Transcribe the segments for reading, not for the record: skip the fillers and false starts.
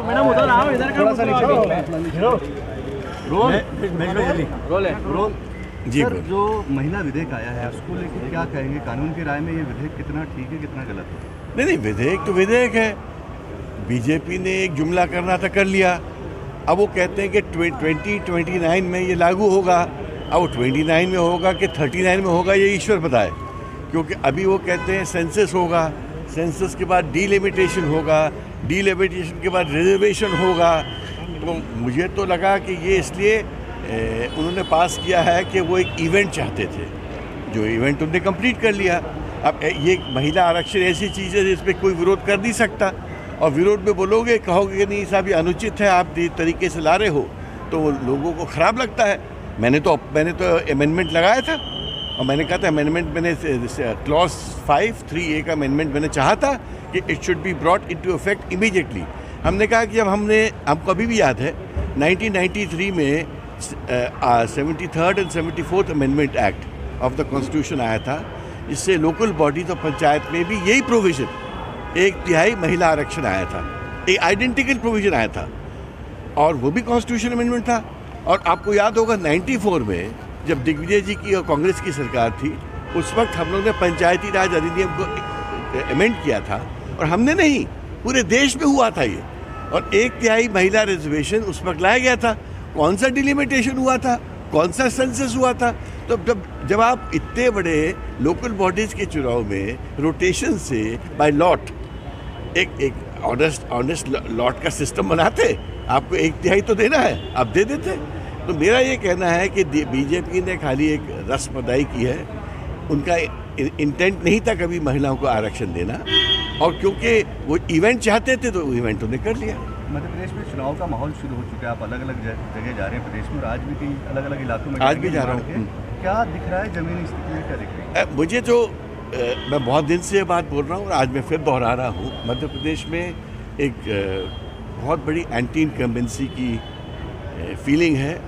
Madam उधर आओ, इधर थोड़ा सा नीचे रोल जी सर, जो महिला विधेयक आया है उसको लेकर क्या कहेंगे? कानून की राय में ये विधेयक कितना ठीक है, कितना गलत है? नहीं, विधेयक तो विधेयक है। बीजेपी ने एक जुमला करना था, कर लिया। अब वो कहते हैं कि 2029 में ये लागू होगा। अब वो 29 में होगा कि 39 में होगा, ये ईश्वर बताए। क्योंकि अभी वो कहते हैं सेंसस होगा, सेंसस के बाद डीलिमिटेशन होगा, डीलिमिटेशन के बाद रिजर्वेशन होगा। तो मुझे तो लगा कि ये इसलिए उन्होंने पास किया है कि वो एक इवेंट चाहते थे, जो इवेंट उन्होंने कंप्लीट कर लिया। अब ये महिला आरक्षण ऐसी चीज़ है जिस पर कोई विरोध कर नहीं सकता, और विरोध में बोलोगे, कहोगे कि नहीं साहब ये अनुचित है, आप इस तरीके से ला रहे हो, तो लोगों को ख़राब लगता है। मैंने तो अमेंडमेंट लगाया था, और मैंने कहा था अमेंडमेंट मैंने क्लॉज 5(3)(a) का अमेंडमेंट मैंने चाहा था कि it should be brought into effect immediately. हमने कहा कि जब हमको अभी भी याद है 1993 में 73rd and 74th amendment act of the constitution आया था, इससे लोकल बॉडीज और पंचायत में भी यही प्रोविज़न 1/3 महिला आरक्षण आया था, एक आइडेंटिकल प्रोविज़न आया था, और वो भी कॉन्स्टिट्यूशन अमेंडमेंट था। और आपको याद होगा 94 में जब दिग्विजय जी की और कांग्रेस की सरकार थी, उस वक्त हम लोग ने पंचायती राज अधिनियम को अमेंड किया था, और हमने नहीं, पूरे देश में हुआ था ये, और 1/3 महिला रिजर्वेशन उस वक्त लाया गया था। कौन सा डिलिमिटेशन हुआ था, कौन सा सेंसस हुआ था? तो जब आप इतने बड़े लोकल बॉडीज़ के चुनाव में रोटेशन से बाय लॉट एक ऑनेस्ट लॉट का सिस्टम बनाते, आपको 1/3 तो देना है, आप दे देते। तो मेरा ये कहना है कि बीजेपी ने खाली एक रस्म अदाई की है, उनका इंटेंट नहीं था कभी महिलाओं को आरक्षण देना, और क्योंकि वो इवेंट चाहते थे तो इवेंट उन्हें कर लिया। मध्य प्रदेश में चुनाव का माहौल शुरू हो चुका है, आप अलग अलग जगह जा रहे हैं प्रदेश में, और आज भी कई अलग अलग इलाकों में आज भी जा रहा हूँ। क्या दिख रहा है जमीनी स्थिति में, क्या दिख रही है? मुझे तो मैं बहुत दिन से ये बात बोल रहा हूँ और आज मैं फिर दोहरा रहा हूँ, मध्य प्रदेश में एक बहुत बड़ी एंटी इनकम्बेंसी की फीलिंग है।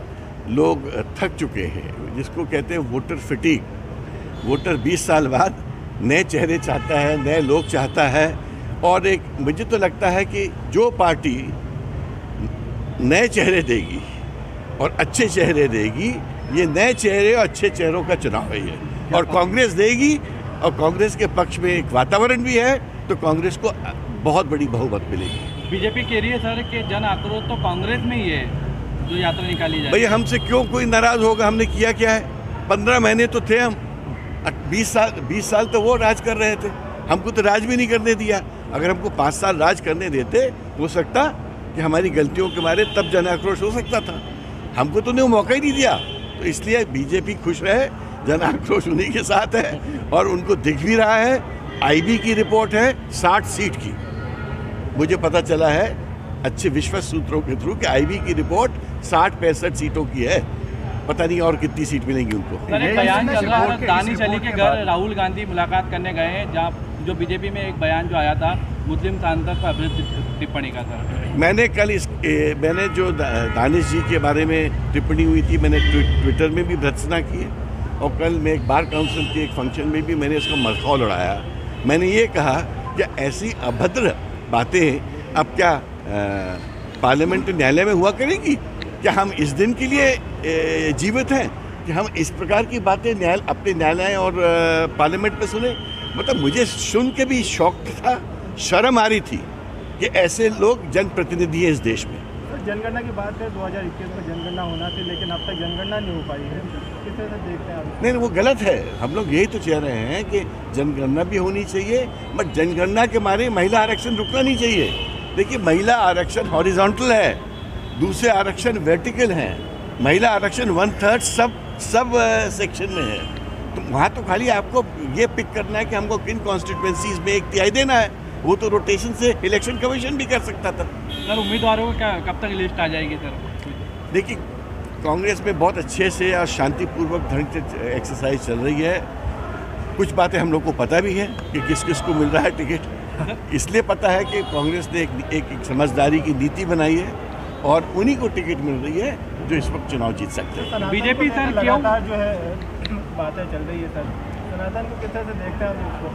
लोग थक चुके हैं, जिसको कहते हैं वोटर फिटीग। वोटर 20 साल बाद नए चेहरे चाहता है, नए लोग चाहता है, और एक मुझे तो लगता है कि जो पार्टी नए चेहरे देगी और अच्छे चेहरे देगी, ये नए चेहरे और अच्छे चेहरों का चुनाव है ये, और कांग्रेस देगी, और कांग्रेस के पक्ष में एक वातावरण भी है, तो कांग्रेस को बहुत बड़ी बहुमत मिलेगी। बीजेपी कह रही है सर कि जन आक्रोश तो कांग्रेस में ही है, जो यात्रा निकाली जाए। भैया हमसे क्यों कोई नाराज होगा? हमने किया क्या है? 15 महीने तो थे हम, 20 साल तो वो राज कर रहे थे, हमको तो राज भी नहीं करने दिया। अगर हमको 5 साल राज करने देते, हो सकता कि हमारी गलतियों के बारे तब जन आक्रोश हो सकता था, हमको तो नहीं मौका ही नहीं दिया। तो इसलिए बीजेपी खुश रहे, जन आक्रोश उन्हीं के साथ है, और उनको दिख भी रहा है। आईबी की रिपोर्ट है 60 सीट की, मुझे पता चला है अच्छे विश्वस्त सूत्रों के थ्रू कि आईबी की रिपोर्ट 60-65 सीटों की है, पता नहीं और कितनी सीट मिलेंगी उनको। सर एक बयान चल रहा है, दानिश अली के घर राहुल गांधी मुलाकात करने गए हैं, जहाँ जो बीजेपी में एक बयान जो आया था मुस्लिम सांसद पर अपनी टिप्पणी का सर। मैंने कल मैंने जो दानिश जी के बारे में टिप्पणी हुई थी, मैंने ट्विटर में भी भर्त्सना की है, और कल मैं एक बार काउंसिल के एक फंक्शन में भी मैंने इसका मखौल उड़ाया। मैंने ये कहा कि ऐसी अभद्र बातें अब क्या पार्लियामेंट न्यायालय में हुआ करेगी? क्या हम इस दिन के लिए जीवित हैं कि हम इस प्रकार की बातें अपने न्यायालय और पार्लियामेंट में सुने? मतलब मुझे सुन के भी शौक था, शर्म आ रही थी कि ऐसे लोग जनप्रतिनिधि हैं इस देश में। जनगणना की बात है, 2021 में जनगणना होना थी, लेकिन अब तक जनगणना नहीं हो पाई है, किस तरह से देखते हैं आप? नहीं, वो गलत है। हम लोग यही तो चाह रहे हैं कि जनगणना भी होनी चाहिए, बट जनगणना के मारे महिला आरक्षण रुकना नहीं चाहिए। देखिए, महिला आरक्षण हॉरिजॉन्टल है, दूसरे आरक्षण वर्टिकल हैं। महिला आरक्षण 1/3 सब सेक्शन में है, तो वहाँ तो खाली आपको ये पिक करना है कि हमको किन कॉन्स्टिट्यूएंसीज में 1/3 देना है, वो तो रोटेशन से इलेक्शन कमीशन भी कर सकता था। सर उम्मीदवारों को कब तक लिस्ट आ जाएगी सर? देखिए, कांग्रेस में बहुत अच्छे से और शांतिपूर्वक ढंग से एक्सरसाइज चल रही है। कुछ बातें हम लोग को पता भी है कि किस किस को मिल रहा है टिकट। इसलिए पता है कि कांग्रेस ने एक समझदारी की नीति बनाई है, और उन्हीं को टिकट मिल रही है जो इस वक्त चुनाव जीत सकते हैं। बीजेपी सर क्यों जो है बातें चल रही है सर, सनातन को किस तरह से देखते हैं आप उसको?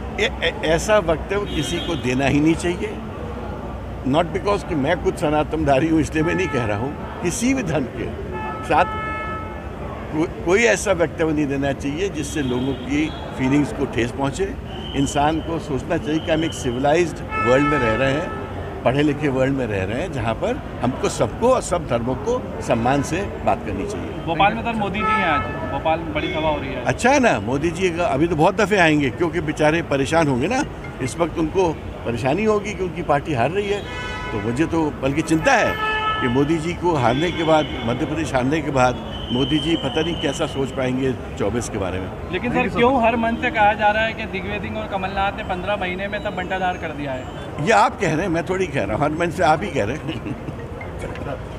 ऐसा वक्तव्य किसी को देना ही नहीं चाहिए, नॉट बिकॉज कि मैं कुछ सनातनधारी हूँ इसलिए मैं नहीं कह रहा हूँ, किसी भी धर्म के साथ कोई ऐसा वक्तव्य नहीं देना चाहिए जिससे लोगों की फीलिंग्स को ठेस पहुँचे। इंसान को सोचना चाहिए कि हम एक सिविलाइज्ड वर्ल्ड में रह रहे हैं, पढ़े लिखे वर्ल्ड में रह रहे हैं, जहाँ पर हमको सबको और सब धर्मों को सम्मान से बात करनी चाहिए। भोपाल में सर मोदी जी हैं, आज भोपाल में बड़ी सभा हो रही है। अच्छा है ना, मोदी जी का अभी तो बहुत दफ़े आएंगे क्योंकि बेचारे परेशान होंगे ना, इस वक्त उनको परेशानी होगी कि उनकी पार्टी हार रही है। तो मुझे तो बल्कि चिंता है कि मोदी जी को हारने के बाद, मध्य प्रदेश हारने के बाद मोदी जी पता नहीं कैसा सोच पाएंगे 24 के बारे में। लेकिन सर क्यों हर मंच से कहा जा रहा है कि दिग्विजय सिंह और कमलनाथ ने 15 महीने में सब बंटाधार कर दिया है? ये आप कह रहे हैं, मैं थोड़ी कह रहा हूँ, हर मंच से आप ही कह रहे हैं।